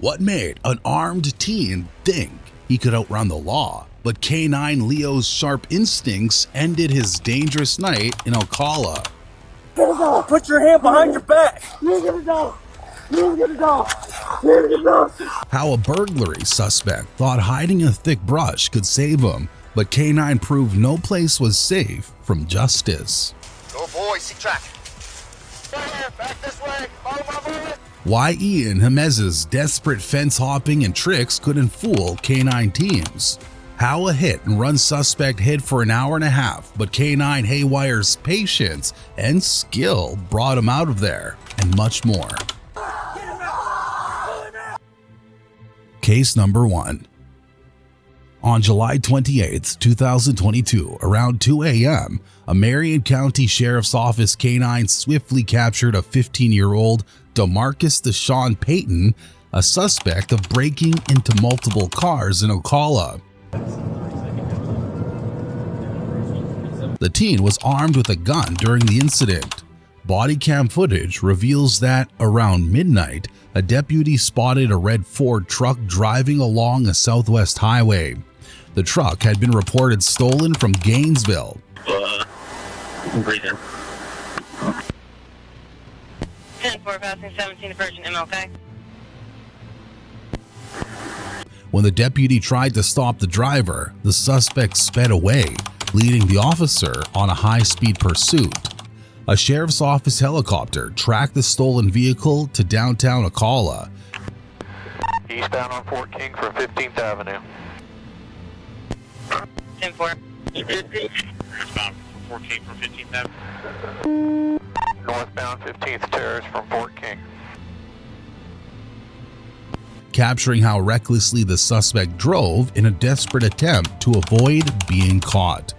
What made an armed teen think he could outrun the law? But K9 Leo's sharp instincts ended his dangerous night in Ocala. Put your hand behind your back. How a burglary suspect thought hiding in a thick brush could save him, but K9 proved no place was safe from justice. Go boy, see track. Back this way. Follow my boy. Why Ian Jimenez's desperate fence hopping and tricks couldn't fool K9 teams. How a hit-and-run suspect hid for an hour and a half, but K9 Haywire's patience and skill brought him out of there, and much more. Case number 1. On July 28, 2022, around 2 a.m., a Marion County Sheriff's Office K9 swiftly captured a 15-year-old Demarcus Deshaun Payton, a suspect of breaking into multiple cars in Ocala. The teen was armed with a gun during the incident. BodyCam footage reveals that around midnight, a deputy spotted a red Ford truck driving along a southwest highway. The truck had been reported stolen from Gainesville. Breathe in. 10-4 passing 17 approaching MLK. When the deputy tried to stop the driver, the suspect sped away, leading the officer on a high-speed pursuit. A sheriff's office helicopter tracked the stolen vehicle to downtown Ocala. Eastbound on Fort King from 15th Avenue. 10-4. Northbound from Fort King from 15th Avenue. Northbound 15th Terrace from Fort King. Capturing how recklessly the suspect drove in a desperate attempt to avoid being caught.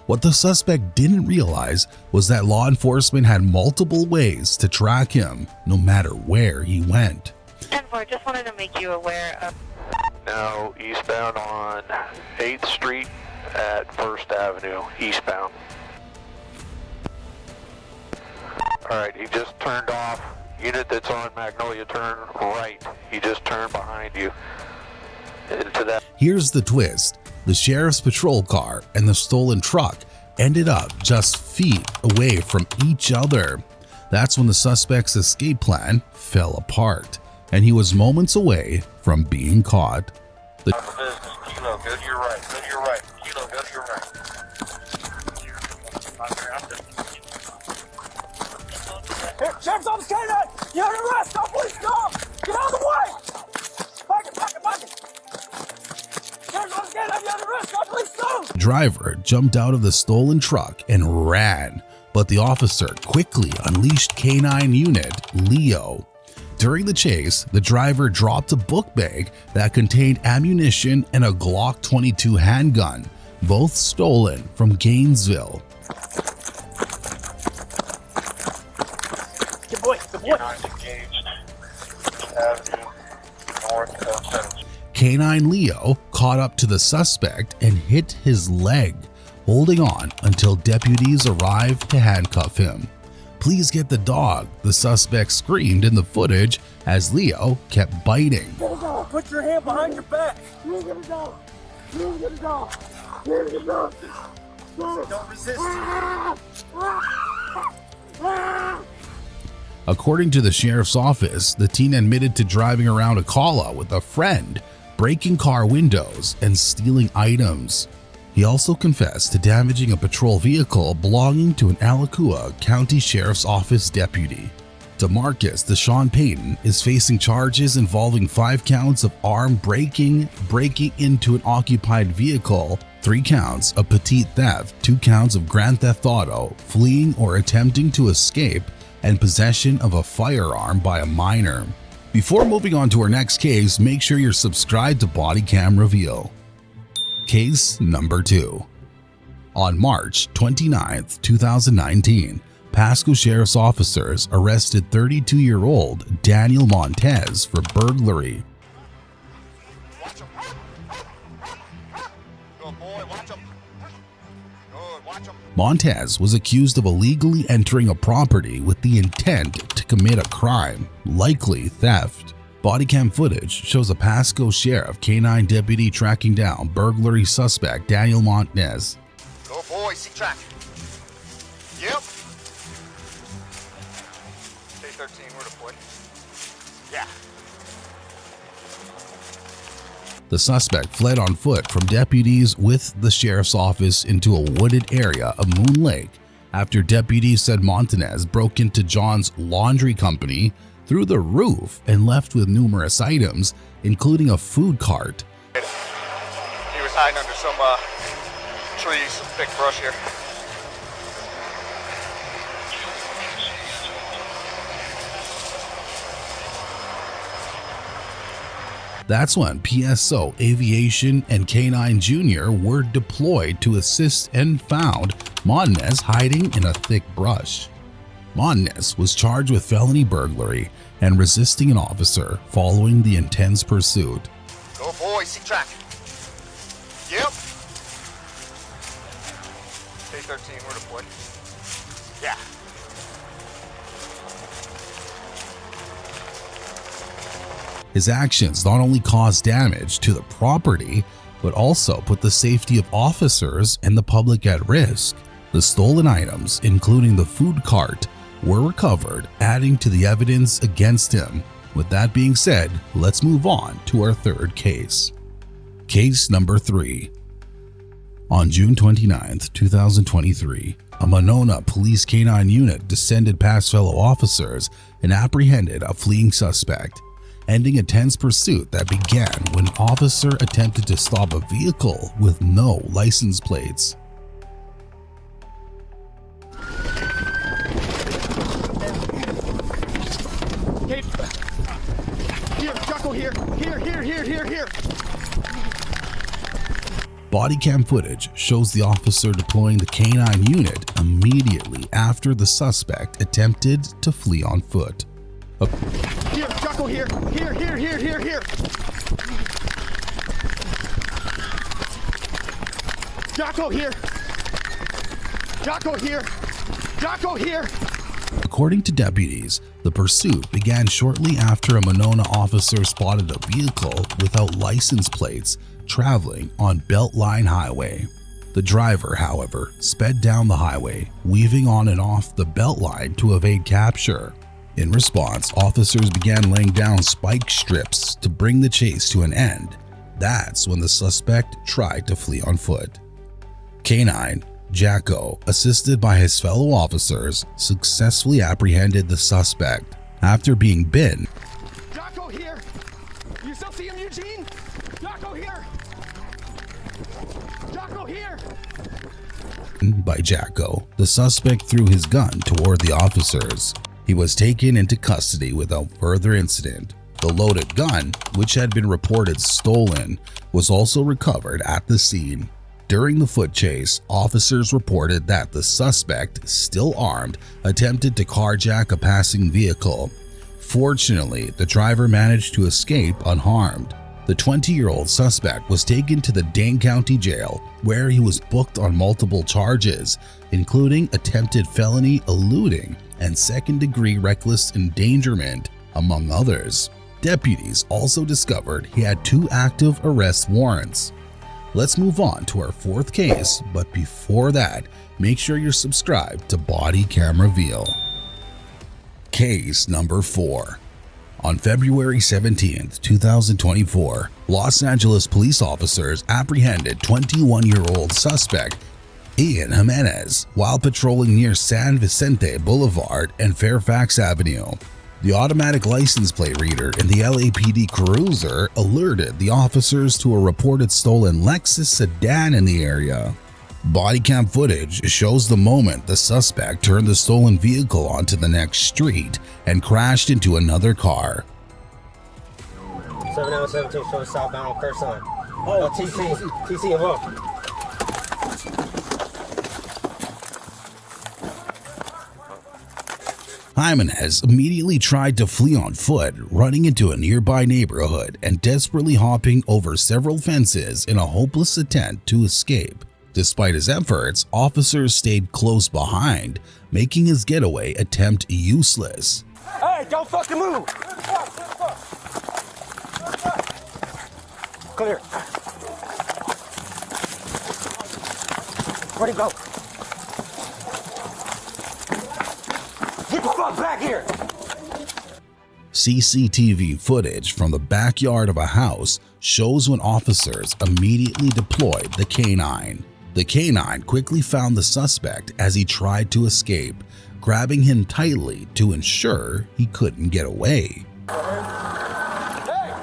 What the suspect didn't realize was that law enforcement had multiple ways to track him, no matter where he went. 10-4, just wanted to make you aware of... Now eastbound on 8th Street at 1st Avenue, eastbound. Alright, he just turned off. Unit that's on Magnolia, turn right. He just turned behind you into that. Here's the twist. The sheriff's patrol car and the stolen truck ended up just feet away from each other. That's when the suspect's escape plan fell apart, and he was moments away from being caught. Kilo, go to your right. Go to your right. Kilo, go to your right. Here, Sheriff's Office K9! You're under arrest! Stop, please! Stop! Get out of the way! Pocket! Sheriff's Office K9! You're under arrest! Stop, please! Stop! The driver jumped out of the stolen truck and ran, but the officer quickly unleashed K9 unit Leo. During the chase, the driver dropped a book bag that contained ammunition and a Glock 22 handgun, both stolen from Gainesville. Good boy! K9 Leo caught up to the suspect and hit his leg, holding on until deputies arrived to handcuff him. "Please get the dog," the suspect screamed in the footage as Leo kept biting. Put your hand behind your back. Don't resist. According to the sheriff's office, the teen admitted to driving around Ocala with a friend, breaking car windows and stealing items. He also confessed to damaging a patrol vehicle belonging to an Alachua County Sheriff's Office deputy. Demarcus Deshaun Payton is facing charges involving 5 counts of armed breaking into an occupied vehicle, 3 counts of petite theft, 2 counts of grand theft auto, fleeing or attempting to escape, and possession of a firearm by a minor. Before moving on to our next case, make sure you're subscribed to BodyCam Reveal. Case number 2. On March 29, 2019, Pasco Sheriff's officers arrested 32-year-old Daniel Montanez for burglary. Watch him. Good boy, watch him. Good, watch him. Montanez was accused of illegally entering a property with the intent to commit a crime, likely theft. Bodycam footage shows a Pasco Sheriff K9 deputy tracking down burglary suspect Daniel Montanez. Go boy, see track. Yep. K13, we're deployed. Yeah. The suspect fled on foot from deputies with the sheriff's office into a wooded area of Moon Lake after deputies said Montanez broke into John's laundry company through the roof and left with numerous items, including a food cart. He was hiding under some trees, some thick brush here. That's when PSO Aviation and K9 Jr. were deployed to assist and found Montanez hiding in a thick brush. Montanez was charged with felony burglary and resisting an officer following the intense pursuit. Go boy, see track. Yep. K13, we're deployed. Yeah. His actions not only caused damage to the property, but also put the safety of officers and the public at risk. The stolen items, including the food cart, were recovered, adding to the evidence against him. With that being said, let's move on to our third case. Case number 3. On June 29, 2023, a Monona Police K9 unit descended past fellow officers and apprehended a fleeing suspect, ending a tense pursuit that began when an officer attempted to stop a vehicle with no license plates. Here, Jakko, here. Here. Bodycam footage shows the officer deploying the K9 unit immediately after the suspect attempted to flee on foot. Here, Jakko, here. Here. Jakko, here. Jakko, here. According to deputies, the pursuit began shortly after a Monona officer spotted a vehicle without license plates traveling on Beltline Highway. The driver, however, sped down the highway, weaving on and off the Beltline to evade capture. In response, officers began laying down spike strips to bring the chase to an end. That's when the suspect tried to flee on foot. K9 Jakko, assisted by his fellow officers, successfully apprehended the suspect after being bitten Jakko, here. You still see him, Eugene? Jakko, here. Jakko, here. by Jakko. The suspect threw his gun toward the officers. He was taken into custody without further incident. The loaded gun, which had been reported stolen, was also recovered at the scene. During the foot chase, officers reported that the suspect, still armed, attempted to carjack a passing vehicle. Fortunately, the driver managed to escape unharmed. The 20-year-old suspect was taken to the Dane County Jail, where he was booked on multiple charges, including attempted felony eluding and second-degree reckless endangerment, among others. Deputies also discovered he had 2 active arrest warrants. Let's move on to our 4th case, but before that, make sure you're subscribed to BodyCam Reveal. Case number 4. On February 17, 2024, Los Angeles police officers apprehended 21-year-old suspect Ian Jimenez while patrolling near San Vicente Boulevard and Fairfax Avenue. The automatic license plate reader in the LAPD cruiser alerted the officers to a reported stolen Lexus sedan in the area. Bodycam footage shows the moment the suspect turned the stolen vehicle onto the next street and crashed into another car. 717 showing southbound on Curson. Oh, TC involved. Jimenez immediately tried to flee on foot, running into a nearby neighborhood and desperately hopping over several fences in a hopeless attempt to escape. Despite his efforts, officers stayed close behind, making his getaway attempt useless. Hey, don't fucking move! Clear. Where'd he go? Get the fuck back here! CCTV footage from the backyard of a house shows when officers immediately deployed the canine. The canine quickly found the suspect as he tried to escape, grabbing him tightly to ensure he couldn't get away. Hey,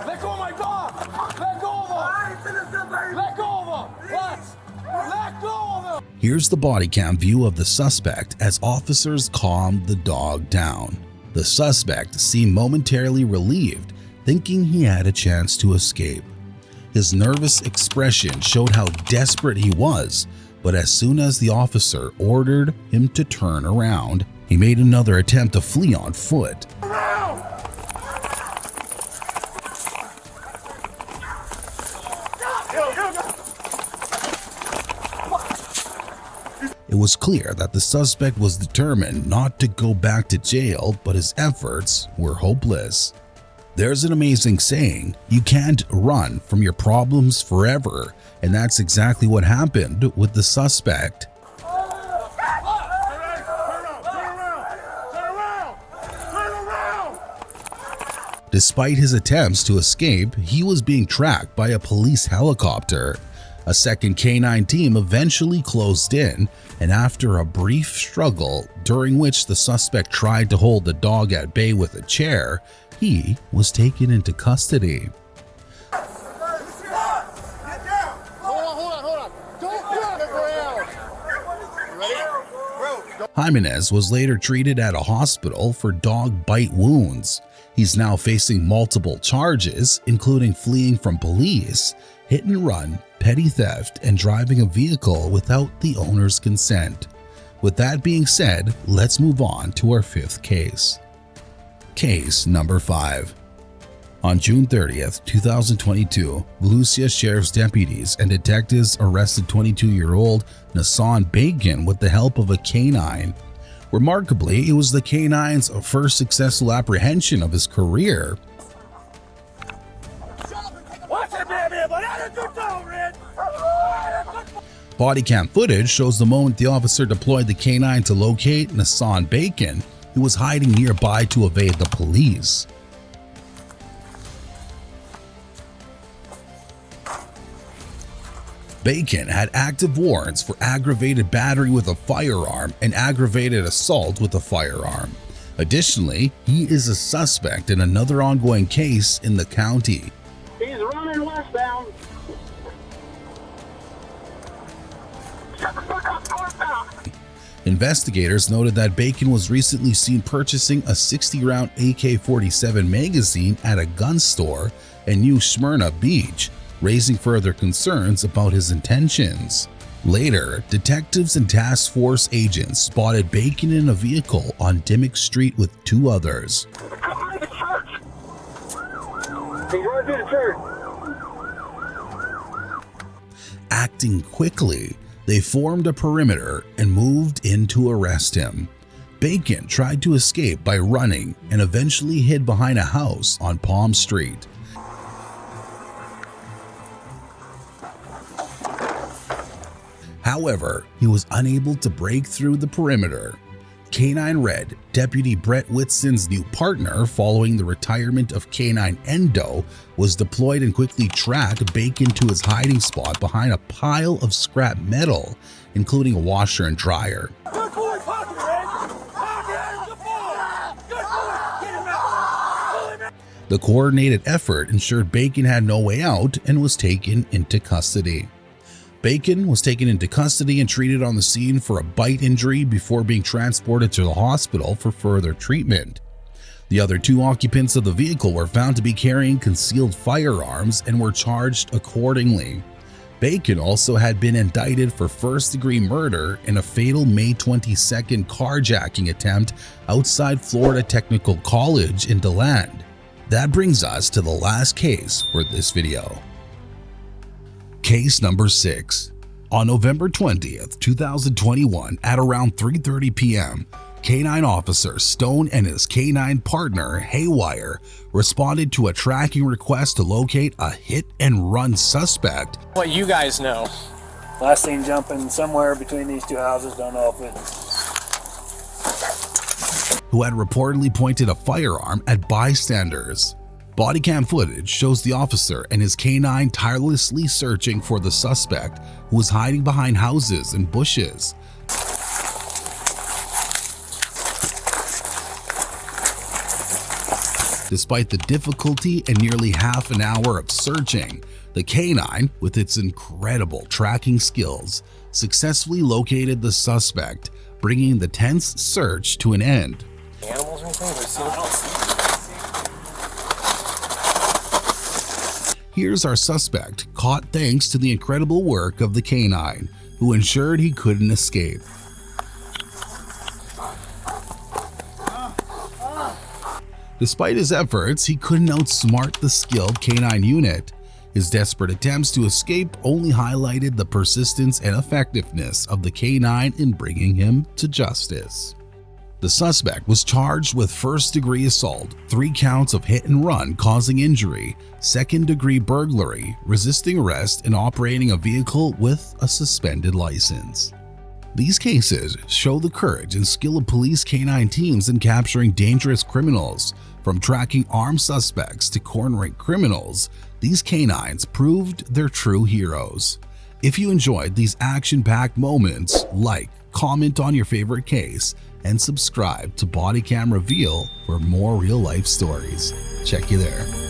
let go of my dog! Let go of him! I ain't finished, baby! Let go of him! Let go of him! Here's the body cam view of the suspect as officers calmed the dog down. The suspect seemed momentarily relieved, thinking he had a chance to escape. His nervous expression showed how desperate he was, but as soon as the officer ordered him to turn around, he made another attempt to flee on foot. It was clear that the suspect was determined not to go back to jail, but his efforts were hopeless. There's an amazing saying, you can't run from your problems forever, and that's exactly what happened with the suspect. Despite his attempts to escape, he was being tracked by a police helicopter. A second canine team eventually closed in, and after a brief struggle during which the suspect tried to hold the dog at bay with a chair, he was taken into custody. Jimenez was later treated at a hospital for dog bite wounds. He's now facing multiple charges, including fleeing from police, hit and run, petty theft, and driving a vehicle without the owner's consent. With that being said, let's move on to our fifth case. Case number 5. On June 30th, 2022, Volusia Sheriff's deputies and detectives arrested 22-year-old Nassan Payton with the help of a canine. Remarkably, it was the canine's first successful apprehension of his career. BodyCam footage shows the moment the officer deployed the canine to locate Nassan Payton, who was hiding nearby to evade the police. Payton had active warrants for aggravated battery with a firearm and aggravated assault with a firearm. Additionally, he is a suspect in another ongoing case in the county. He's running westbound. Shut the fuck up, northbound. Investigators noted that Payton was recently seen purchasing a 60-round AK-47 magazine at a gun store in New Smyrna Beach, raising further concerns about his intentions. Later, detectives and task force agents spotted Payton in a vehicle on Dimmick Street with 2 others. Come to the church. He's running through the church. Acting quickly, they formed a perimeter and moved in to arrest him. Payton tried to escape by running and eventually hid behind a house on Palm Street. However, he was unable to break through the perimeter. K9 Red, Deputy Brett Whitson's new partner following the retirement of K9 Endo, was deployed and quickly tracked Payton to his hiding spot behind a pile of scrap metal, including a washer and dryer. Good boy, pocket, Red. Pocket, good boy. Good boy. Get him out. Pull him out. The coordinated effort ensured Payton had no way out and was taken into custody. Payton was taken into custody and treated on the scene for a bite injury before being transported to the hospital for further treatment. The other 2 occupants of the vehicle were found to be carrying concealed firearms and were charged accordingly. Payton also had been indicted for first-degree murder in a fatal May 22nd carjacking attempt outside Florida Technical College in DeLand. That brings us to the last case for this video. Case number 6. On November 20th, 2021, at around 3:30 p.m., K9 officer Stone and his K9 partner Haywire responded to a tracking request to locate a hit-and-run suspect. What you guys know? Last seen jumping somewhere between these two houses, don't know if it... Who had reportedly pointed a firearm at bystanders. Bodycam footage shows the officer and his K9 tirelessly searching for the suspect who was hiding behind houses and bushes. Despite the difficulty and nearly half an hour of searching, the K9, with its incredible tracking skills, successfully located the suspect, bringing the tense search to an end. Animals or anything? Here's our suspect, caught thanks to the incredible work of the K9, who ensured he couldn't escape. Despite his efforts, he couldn't outsmart the skilled K9 unit. His desperate attempts to escape only highlighted the persistence and effectiveness of the K9 in bringing him to justice. The suspect was charged with first-degree assault, 3 counts of hit-and-run causing injury, second-degree burglary, resisting arrest, and operating a vehicle with a suspended license. These cases show the courage and skill of police K9 teams in capturing dangerous criminals. From tracking armed suspects to cornering criminals, these K9s proved they're true heroes. If you enjoyed these action-packed moments, like, comment on your favorite case, and subscribe to BodyCam Reveal for more real-life stories. Check you there.